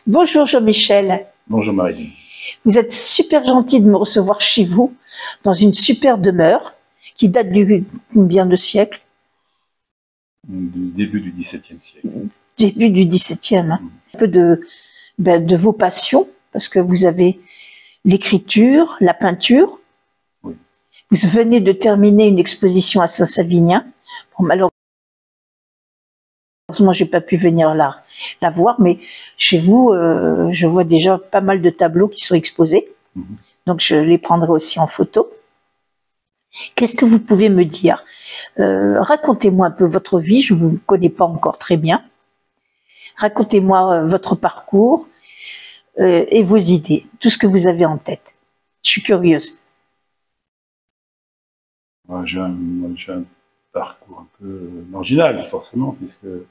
Bonjour Jean-Michel, Bonjour Marie. vous êtes super gentil de me recevoir chez vous, dans une super demeure, qui date du combien de siècles? Du début du XVIIe siècle. Début du XVIIe. Hein. Un peu de vos passions, parce que vous avez l'écriture, la peinture. Oui. Vous venez de terminer une exposition à Saint-Savinien. Bon, malheureusement, j'ai pas pu venir la voir, mais chez vous, je vois déjà pas mal de tableaux qui sont exposés. Donc je les prendrai aussi en photo. Qu'est-ce que vous pouvez me dire? Racontez-moi un peu votre vie, je ne vous connais pas encore très bien. Racontez-moi votre parcours et vos idées, tout ce que vous avez en tête. Je suis curieuse. Moi, j'ai un parcours un peu marginal, forcément, puisque je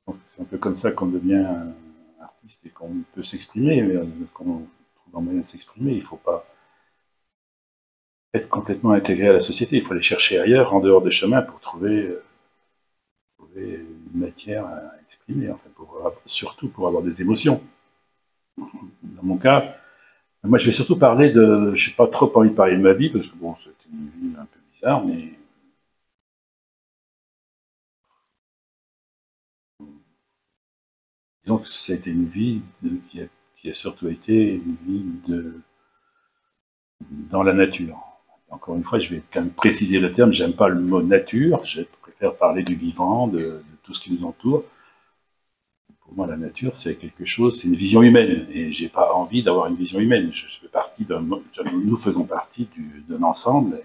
pense que c'est un peu comme ça qu'on devient artiste et qu'on peut s'exprimer, qu'on trouve un moyen de s'exprimer. Il ne faut pas être complètement intégré à la société, il faut aller chercher ailleurs, en dehors des chemins, pour trouver une matière à exprimer, en fait, surtout pour avoir des émotions. Dans mon cas, moi je vais surtout parler de... Je n'ai pas trop envie de parler de ma vie, parce que bon, c'était une vie un peu bizarre, mais... Donc c'était une vie qui a surtout été une vie dans la nature. Encore une fois, je vais quand même préciser le terme, j'aime pas le mot nature, je préfère parler du vivant, de tout ce qui nous entoure. Pour moi, la nature, c'est quelque chose, c'est une vision humaine, et j'ai pas envie d'avoir une vision humaine. Nous faisons partie d'un ensemble,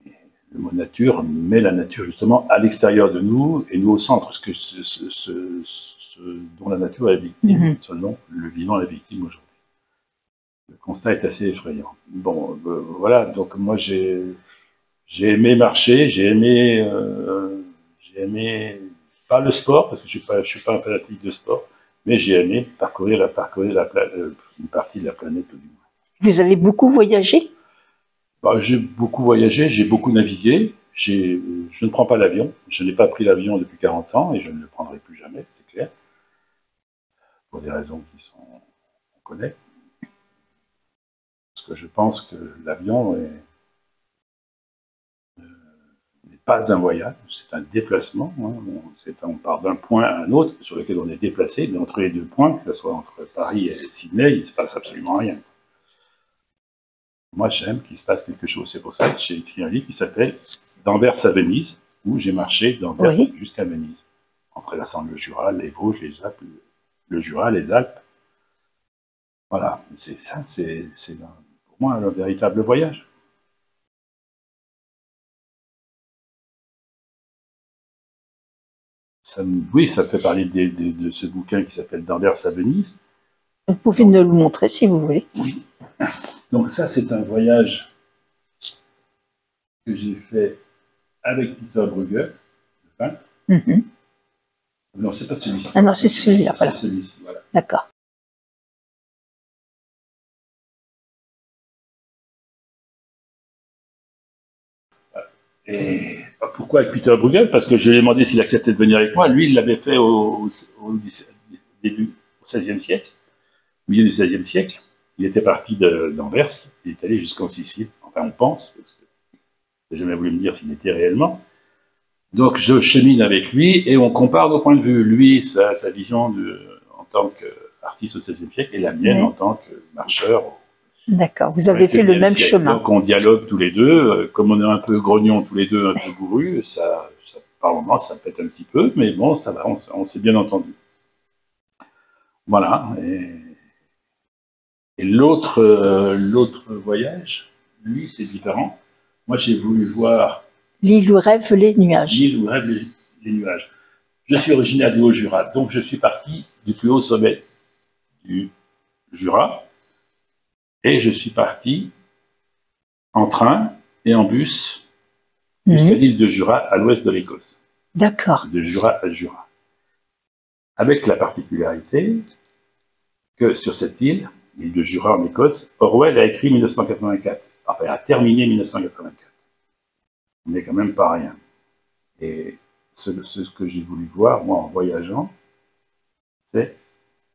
et le mot nature met la nature justement à l'extérieur de nous, et nous au centre, ce dont la nature est victime, ce dont le vivant est victime aujourd'hui. Le constat est assez effrayant. Bon, voilà, donc moi j'ai aimé marcher, j'ai aimé pas le sport, parce que je suis pas un fanatique de sport, mais j'ai aimé parcourir une partie de la planète du moins. Vous avez beaucoup voyagé? Bah, j'ai beaucoup voyagé, j'ai beaucoup navigué, je ne prends pas l'avion, je n'ai pas pris l'avion depuis 40 ans, et je ne le prendrai plus jamais, c'est clair, pour des raisons on connaît. Parce que je pense que l'avion n'est pas un voyage, c'est un déplacement. Hein. On part d'un point à un autre sur lequel on est déplacé, mais entre les deux points, que ce soit entre Paris et Sydney, il ne se passe absolument rien. Moi, j'aime qu'il se passe quelque chose. C'est pour ça que j'ai écrit un livre qui s'appelle D'Anvers à Venise, où j'ai marché d'Anvers jusqu'à Venise, en traversant le Jura, les Vosges, les Alpes, le Jura, les Alpes. Voilà, c'est ça, c'est pour moi un véritable voyage. Oui, ça fait parler de ce bouquin qui s'appelle D'Anvers à Venise. Vous pouvez nous le montrer si vous voulez. Oui. Donc ça, c'est un voyage que j'ai fait avec Peter Bruegel, le peintre. Non, c'est pas celui-ci. Ah non, c'est celui-là. C'est celui-ci, voilà. D'accord. Et pourquoi avec Peter Bruegel? Parce que je lui ai demandé s'il acceptait de venir avec moi. Lui, il l'avait fait au XVIe siècle, au milieu du XVIe siècle. Il était parti d'Anvers, il est allé jusqu'en Sicile. Enfin, on pense, parce que il n'a jamais voulu me dire s'il était réellement. Donc, je chemine avec lui et on compare nos points de vue. Lui, sa vision en tant qu'artiste au XVIe siècle et la mienne en tant que marcheur. D'accord, vous avez fait le même chemin. Donc on dialogue tous les deux, comme on est un peu grognons tous les deux, un peu bourrus, par moments ça pète un petit peu, mais bon, ça va, on s'est bien entendu. Voilà. Et l'autre voyage, lui, c'est différent. Moi, j'ai voulu voir... L'île où rêvent les nuages. L'île où rêvent les nuages. Je suis originaire du Haut-Jura, donc je suis parti du plus haut sommet du Jura, et je suis parti en train et en bus jusqu'à l'île de Jura, à l'ouest de l'Écosse. D'accord. De Jura à Jura. Avec la particularité que sur cette île, l'île de Jura en Écosse, Orwell a écrit 1984. Enfin, a terminé 1984. On n'est quand même pas rien. Et ce que j'ai voulu voir, moi, en voyageant, c'est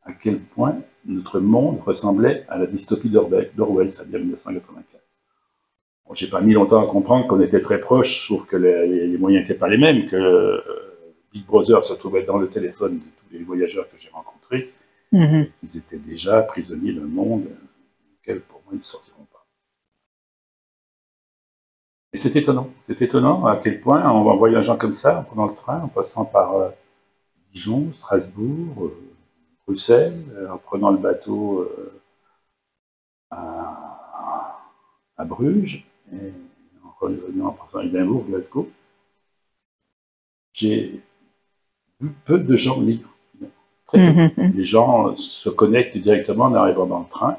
à quel point notre monde ressemblait à la dystopie d'Orwell, c'est-à-dire 1984. Bon, j'ai pas mis longtemps à comprendre qu'on était très proches, sauf que les moyens n'étaient pas les mêmes, que Big Brother se trouvait dans le téléphone de tous les voyageurs que j'ai rencontrés, et qu'ils étaient déjà prisonniers d'un monde duquel, pour moi, ils ne sortiront pas. Et c'est étonnant à quel point, en voyageant comme ça, en prenant le train, en passant par Dijon, Strasbourg, Bruxelles, en prenant le bateau à Bruges, et en revenant en passant Édimbourg, Glasgow, j'ai vu peu de gens lire. Très peu. Les gens se connectent directement en arrivant dans le train,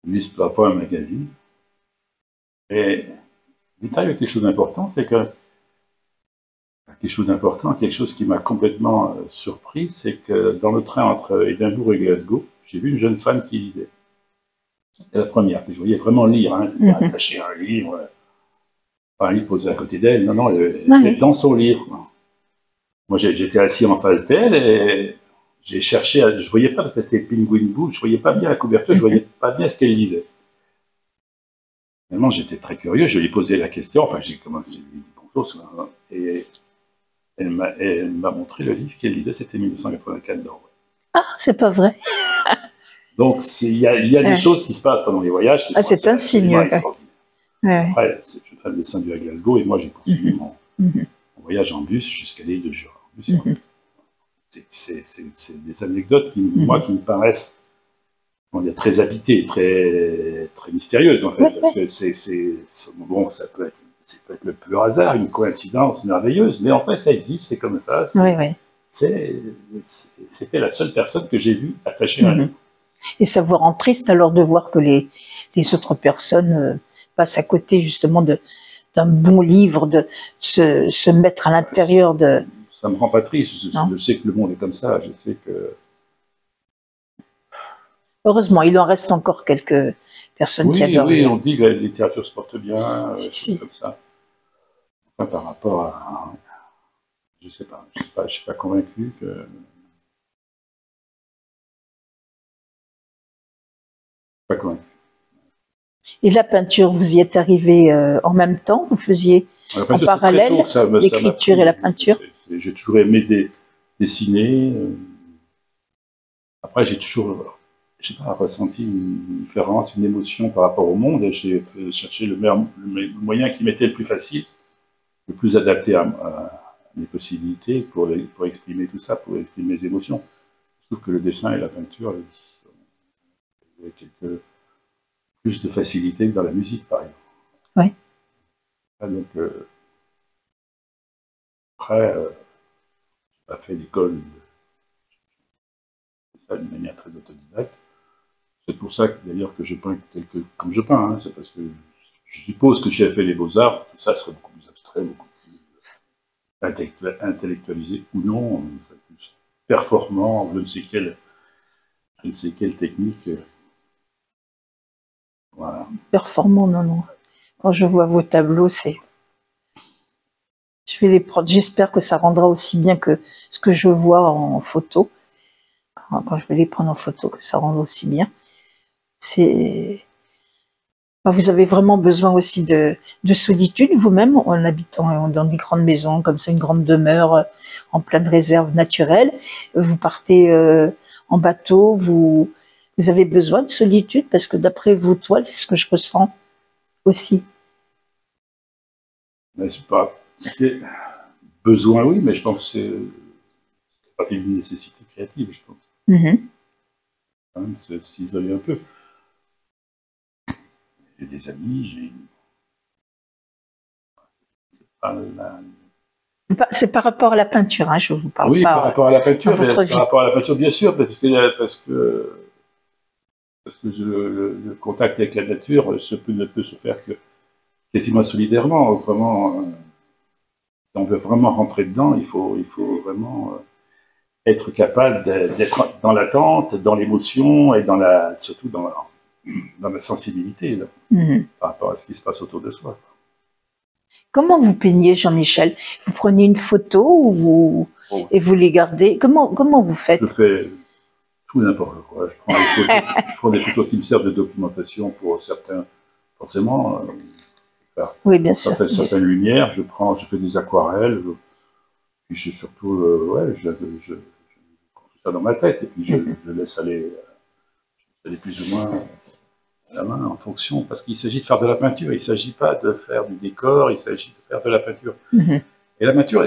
lisent parfois un magazine. Et l'Italie a quelque chose d'important, c'est que quelque chose qui m'a complètement surpris, c'est que dans le train entre Édimbourg et Glasgow, j'ai vu une jeune femme qui lisait. C'était la première que je voyais vraiment lire, hein. C'était attaché à un livre, pas un livre posé à côté d'elle, non, elle était dans son livre. Moi, j'étais assis en face d'elle et j'ai cherché, je voyais pas, parce que c'était Penguin Book, je voyais pas bien la couverture, je voyais pas bien ce qu'elle lisait. Finalement, j'étais très curieux, je lui ai posé la question, enfin, j'ai commencé à lui dire bonjour, et elle m'a montré le livre qu'elle lisait, c'était 1984 d'Orwell. Ah, c'est pas vrai. Donc, il y a des choses qui se passent pendant les voyages qui sont c'est un signe. Après, c'est une femme descendue à Glasgow, et moi, j'ai poursuivi mon voyage en bus jusqu'à l'île de Jura. C'est des anecdotes qui, moi, qui me paraissent très habitées, très mystérieuses, en fait, parce que bon, ça peut être le pur hasard, une coïncidence merveilleuse, mais en fait, ça existe, c'est comme ça. C'était la seule personne que j'ai vue attachée à elle. Et ça vous rend triste alors de voir que les autres personnes passent à côté justement d'un bon livre, de se mettre à l'intérieur de... Ça me rend pas triste, je sais que le monde est comme ça, je sais que... Heureusement, il en reste encore quelques personnes qui adorent. Oui, on dit que la littérature se porte bien, comme ça. Enfin, par rapport à... Je sais pas, je suis pas convaincu que... Pas convaincu. Et la peinture, vous y êtes arrivé en même temps? Vous faisiez en parallèle l'écriture et la peinture? J'ai toujours aimé dessiner. Après, j'ai toujours, je sais pas, ressenti une différence, une émotion par rapport au monde. Et j'ai cherché le moyen qui m'était le plus facile, le plus adapté à mes possibilités pour exprimer tout ça, pour exprimer mes émotions. Je trouve que le dessin et la peinture, il y a plus de facilité que dans la musique, par exemple. Oui. Donc, après, je n'ai pas fait l'école d'une manière très autodidacte. C'est pour ça d'ailleurs que je peins comme je peins. Hein. C'est parce que je suppose que j'ai fait les beaux-arts, tout ça serait beaucoup plus abstrait, beaucoup plus intellectualisé ou non, plus performant, je ne sais quelle technique. Voilà. Performant, non. Quand je vois vos tableaux, c'est... Je vais les prendre. J'espère que ça rendra aussi bien que ce que je vois en photo. Quand je vais les prendre en photo, que ça rende aussi bien. Vous avez vraiment besoin aussi de solitude vous-même, en habitant dans des grandes maisons, comme ça, une grande demeure en pleine réserve naturelle. Vous partez en bateau, vous avez besoin de solitude, parce que d'après vos toiles, c'est ce que je ressens aussi. Mais c'est besoin, oui, mais je pense que c'est partie d'une nécessité créative, je pense. Quand même, c'est s'isoler un peu. J'ai des amis, C'est par rapport à la peinture, hein, je vous parle pas. Oui, par rapport à la peinture, par rapport à la peinture, bien sûr, parce que le contact avec la nature ne peut se faire que quasiment solidairement. Vraiment, si on veut vraiment rentrer dedans, il faut vraiment être capable d'être dans l'attente, dans l'émotion et surtout dans la sensibilité là, par rapport à ce qui se passe autour de soi. Comment vous peignez, Jean-Michel? Vous prenez une photo ou Oh. et vous les gardez. Comment vous faites? Je fais tout n'importe quoi. Je prends des photos qui me servent de documentation pour certains, forcément. Oui, bien sûr. Certaines lumières, je fais des aquarelles, puis je surtout, je construis ça dans ma tête, et puis je laisse aller plus ou moins la main en fonction, parce qu'il s'agit de faire de la peinture, il ne s'agit pas de faire du décor, il s'agit de faire de la peinture. Et la peinture,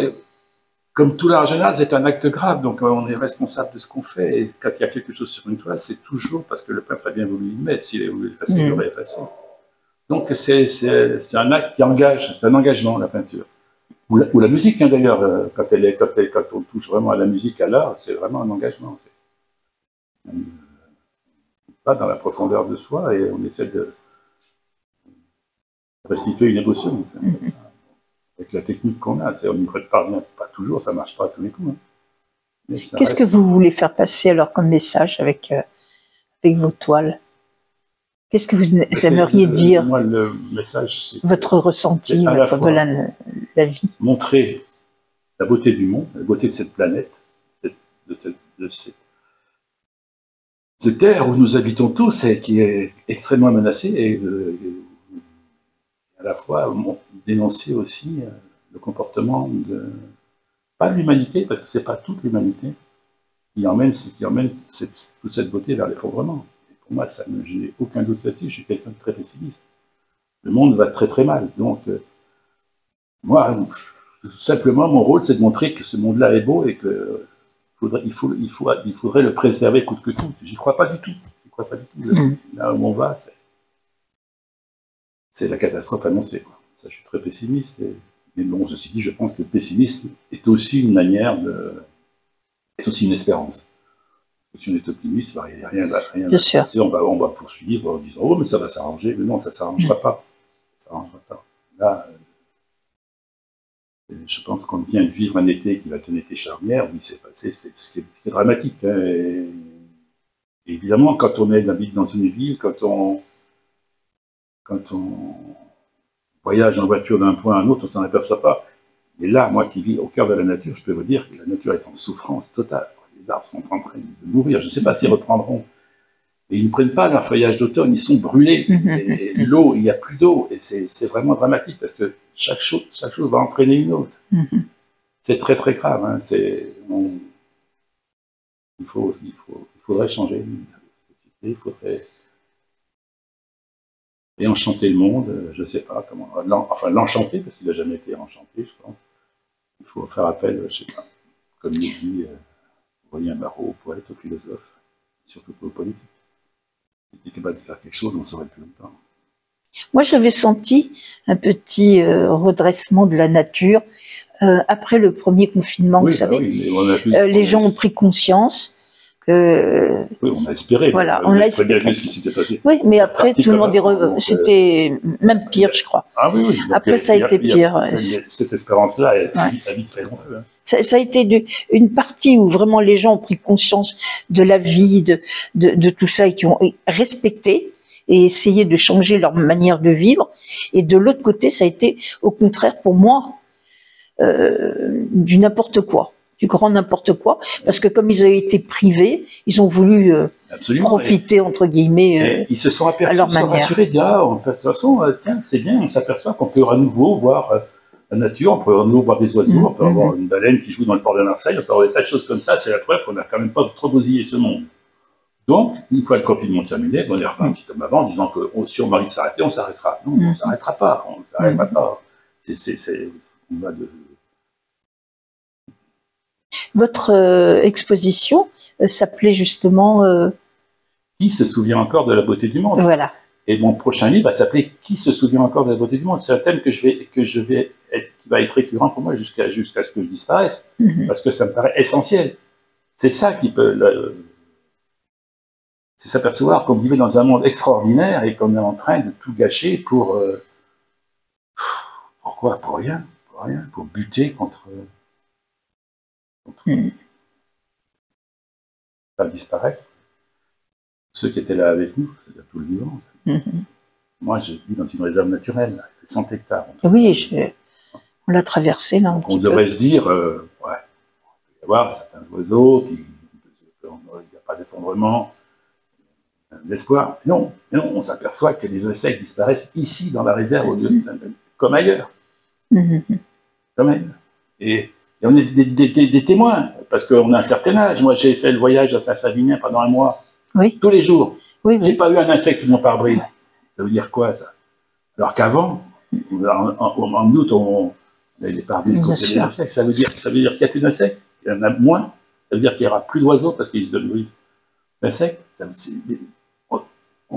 comme tout l'art en général, c'est un acte grave, donc on est responsable de ce qu'on fait, et quand il y a quelque chose sur une toile, c'est toujours parce que le peintre a bien voulu y mettre, s'il avait voulu l'effacer, il l'aurait effacé. Donc c'est un acte qui engage, c'est un engagement, la peinture. Ou la musique, hein, d'ailleurs, quand on touche vraiment à la musique, à l'art, c'est vraiment un engagement. On va dans la profondeur de soi et on essaie de restituer une émotion. Avec la technique qu'on a, on n'y parvient pas toujours, ça ne marche pas à tous les coups. Hein. Qu'est-ce que vous voulez faire passer alors comme message avec vos toiles? Qu'est-ce que vous aimeriez dire? Moi, le message, c'est votre ressenti, de la vie. Montrer la beauté du monde, la beauté de cette planète, de cette terre où nous habitons tous et qui est extrêmement menacée, et à la fois dénoncer aussi le comportement pas de l'humanité, parce que c'est pas toute l'humanité qui emmène toute cette beauté vers l'effondrement. Pour moi, je n'ai aucun doute là-dessus, je suis quelqu'un de très pessimiste. Le monde va très très mal, donc moi, simplement, mon rôle, c'est de montrer que ce monde-là est beau et que il faudrait le préserver coûte que coûte. J'y crois pas du tout. Là où on va, c'est la catastrophe annoncée. Ça, je suis très pessimiste. Mais bon, ceci dit, je pense que le pessimisme est aussi une manière est aussi une espérance. Si on est optimiste, rien va se passer. On va poursuivre en disant, oh, mais ça va s'arranger. Mais non, ça ne s'arrangera pas. Ça s'arrangera pas. Là, je pense qu'on vient de vivre un été qui va être un été charnière, où il s'est passé ce qui est dramatique. Hein, et évidemment, quand on habite dans une ville, quand on voyage en voiture d'un point à un autre, on ne s'en aperçoit pas. Mais là, moi qui vis au cœur de la nature, je peux vous dire que la nature est en souffrance totale. Les arbres sont en train de mourir. Je ne sais pas s'ils reprendront. Et ils ne prennent pas leur feuillage d'automne, ils sont brûlés. Et l'eau, il n'y a plus d'eau. Et c'est vraiment dramatique parce que chaque chose va entraîner une autre. C'est très très grave. Hein. Il faudrait changer. Il faudrait et enchanter le monde. Je ne sais pas comment. Enfin, l'enchanter, parce qu'il n'a jamais été enchanté, je pense. Il faut faire appel, je ne sais pas, comme il dit Aurélien Barraud, aux poètes, aux philosophes, surtout aux politiques. Il était capable de faire quelque chose, on ne saurait plus longtemps. Moi, j'avais senti un petit redressement de la nature après le premier confinement, vous savez. Les gens ont pris conscience que... Oui, on a espéré. Voilà, on a très bien vu ce qui s'était passé. Oui, mais après, tout le monde c'était même pire, je crois. Ah oui, oui. Après, ça a été pire. Cette espérance-là, elle a vite fait long feu. Hein. Ça a été une partie où vraiment les gens ont pris conscience de la vie, de tout ça, et qui ont respecté et essayé de changer leur manière de vivre. Et de l'autre côté, ça a été, au contraire, pour moi, du n'importe quoi, du grand n'importe quoi, parce que comme ils avaient été privés, ils ont voulu profiter, entre guillemets, ils se sont aperçus, à leur manière. Rassurés, de toute façon, tiens, c'est bien, on s'aperçoit qu'on peut à nouveau voir la nature, on peut à nouveau voir des oiseaux, on peut avoir une baleine qui joue dans le port de Marseille, on peut avoir des tas de choses comme ça, c'est la preuve qu'on n'a quand même pas trop bousillé ce monde. Donc, une fois le confinement terminé, on est reparti comme avant, en disant que si on arrive à s'arrêter, on s'arrêtera. Non, on ne s'arrêtera pas, on ne s'arrêtera pas. On va de... Votre exposition s'appelait justement... Qui se souvient encore de la beauté du monde? Voilà. Et mon prochain livre va s'appeler « Qui se souvient encore de la beauté du monde ?» C'est un thème qui va être récurrent pour moi jusqu'à ce que je disparaisse, parce que ça me paraît essentiel. C'est ça qui peut... C'est s'apercevoir qu'on vivait dans un monde extraordinaire et qu'on est en train de tout gâcher pour... Pourquoi? Pour rien. Pour buter contre faire disparaître ceux qui étaient là avec nous, c'est-à-dire tout le vivant. Moi, je vis dans une réserve naturelle, 100 hectares. Oui, on l'a traversé là un petit peu. On devrait se dire, ouais, voir certains oiseaux, il n'y a pas d'effondrement, l'espoir. Non, on s'aperçoit que les insectes disparaissent ici, dans la réserve, au lieu de comme ailleurs. Comme ailleurs. Et on est des témoins, parce qu'on a un certain âge. Moi, j'ai fait le voyage à Saint-Savinien pendant un mois, tous les jours. J'ai pas eu un insecte sur mon pare-brise. Ça veut dire quoi, ça? Alors qu'avant, en août, on avait des pare-brises contre les insectes. Ça veut dire qu'il n'y a plus d'insectes. Il y en a moins. Ça veut dire qu'il n'y aura plus d'oiseaux parce qu'ils se donnent l'insecte.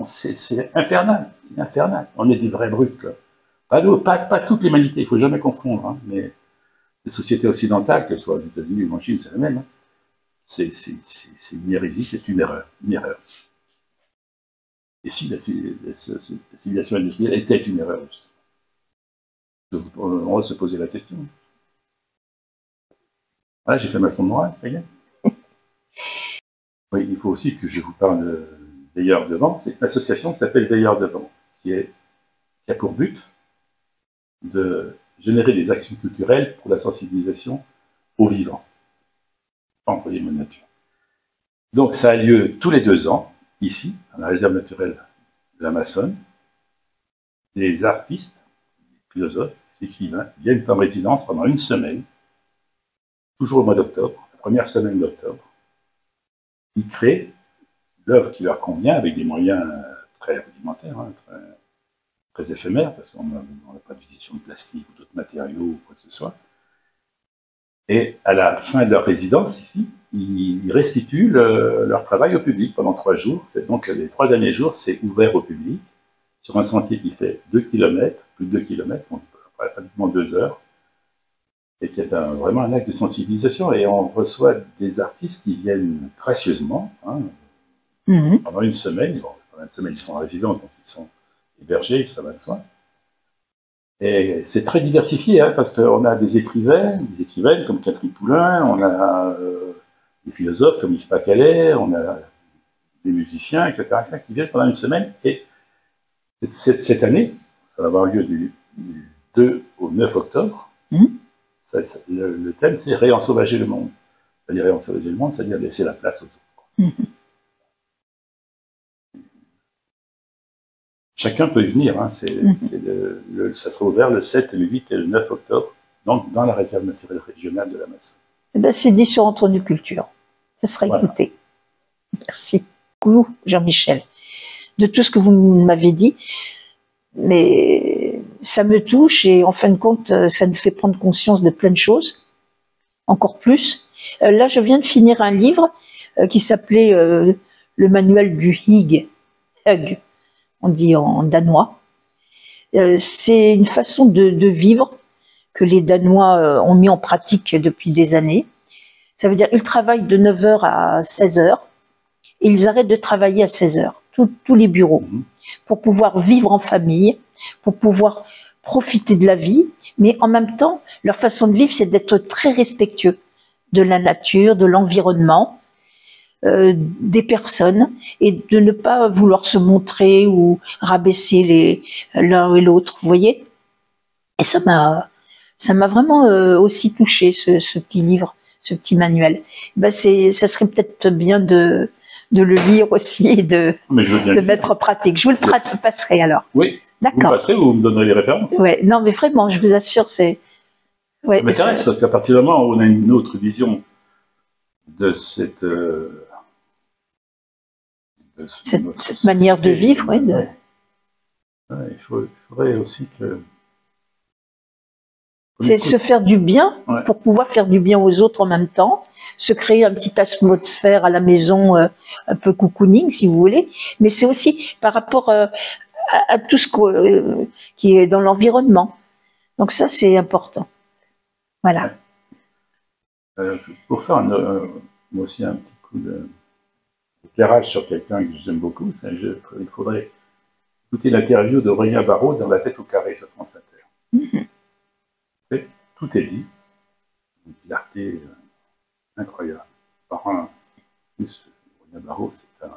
C'est infernal. C'est infernal. On est des vrais brutes, là. Pas toute l'humanité, il ne faut jamais confondre. Hein, mais les sociétés occidentales, qu'elles soient aux États-Unis ou en Chine, c'est la même. Hein. C'est une hérésie, c'est une erreur. Une erreur. Et si la civilisation industrielle était une erreur, on va se poser la question. Voilà, j'ai fait ma leçon de morale, ça y est. Oui, il faut aussi que je vous parle de Veilleurs de Vent. C'est une association qui s'appelle Veilleurs de Vent, qui a pour but de générer des actions culturelles pour la sensibilisation aux vivants, employer mon nature. Donc ça a lieu tous les 2 ans, ici, dans la réserve naturelle de l'Amazone. Des artistes, des philosophes, des écrivains viennent en résidence pendant 1 semaine, toujours au mois d'octobre, la première semaine d'octobre. Ils créent l'œuvre qui leur convient avec des moyens très rudimentaires, hein, très éphémères, parce qu'on n'a pas d'utilisation de plastique ou d'autres matériaux ou quoi que ce soit. Et à la fin de leur résidence ici, ils restituent leur travail au public pendant 3 jours. Donc les 3 derniers jours, c'est ouvert au public, sur un sentier qui fait 2 km, plus de 2 km, donc pratiquement 2 heures, et qui est vraiment un acte de sensibilisation. Et on reçoit des artistes qui viennent gracieusement, hein, pendant 1 semaine. Bon, pendant 1 semaine, ils sont en résidence, donc ils sont hébergés, ça va de soi. Et c'est très diversifié, hein, parce qu'on a des écrivaines comme Catherine Poulain, on a des philosophes comme Ispa Calais, on a des musiciens, etc., qui viennent pendant 1 semaine. Et cette année, ça va avoir lieu du 2 au 9 octobre, le thème c'est réensauvager le monde. C'est-à-dire réensauvager le monde, c'est-à-dire laisser la place aux autres. Chacun peut y venir, hein. Ça sera ouvert le 7, le 8 et le 9 octobre, dans la réserve naturelle régionale de l'Amazone. Eh ben, c'est dit sur Antonio Culture. Ce sera écouté. Merci beaucoup, Jean-Michel, de tout ce que vous m'avez dit. Mais ça me touche et en fin de compte, ça me fait prendre conscience de plein de choses, encore plus. Là, je viens de finir un livre qui s'appelait le manuel du Hygge, on dit en danois. C'est une façon de vivre que les Danois ont mis en pratique depuis des années. Ça veut dire qu'ils travaillent de 9h à 16h et ils arrêtent de travailler à 16h, tous les bureaux, pour pouvoir vivre en famille, pour pouvoir profiter de la vie, mais en même temps, leur façon de vivre, c'est d'être très respectueux de la nature, de l'environnement, des personnes, et de ne pas vouloir se montrer ou rabaisser l'un et l'autre, vous voyez. Et ça m'a vraiment aussi touché, ce petit livre, ce petit manuel. Ben ça serait peut-être bien de le lire aussi et de mettre en pratique. Je vous le passerai alors. Oui. D'accord. Vous me passerez ou vous me donnerez les références? Ouais, non, mais vraiment, je vous assure, c'est. Ouais, ça m'intéresse parce qu'à partir du moment où on a une autre vision de cette manière de vivre, oui. Il faudrait aussi que. C'est se faire du bien pour pouvoir faire du bien aux autres en même temps, se créer une petite atmosphère à la maison, un peu cocooning si vous voulez, mais c'est aussi par rapport à tout ce qui est dans l'environnement. Donc ça, c'est important. Voilà. Pour faire moi aussi un petit coup d'éclairage sur quelqu'un que j'aime beaucoup, il faudrait écouter l'interview de Aurélien Barraud dans La tête au carré sur France Inter. Tout est dit, une clarté incroyable. Aurélien Barraud, c'est un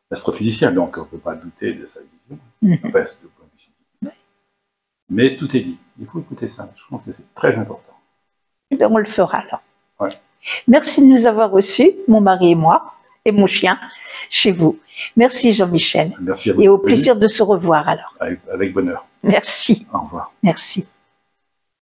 astrophysicien, donc on ne peut pas douter de sa vision, enfin, de point de vue scientifique. Mais tout est dit. Il faut écouter ça. Je pense que c'est très important. Eh bien, on le fera alors. Ouais. Merci de nous avoir reçus, mon mari et moi, et mon chien, chez vous. Merci Jean-Michel. Merci à vous. Et au plaisir de se revoir alors. Avec bonheur. Merci. Au revoir. Merci.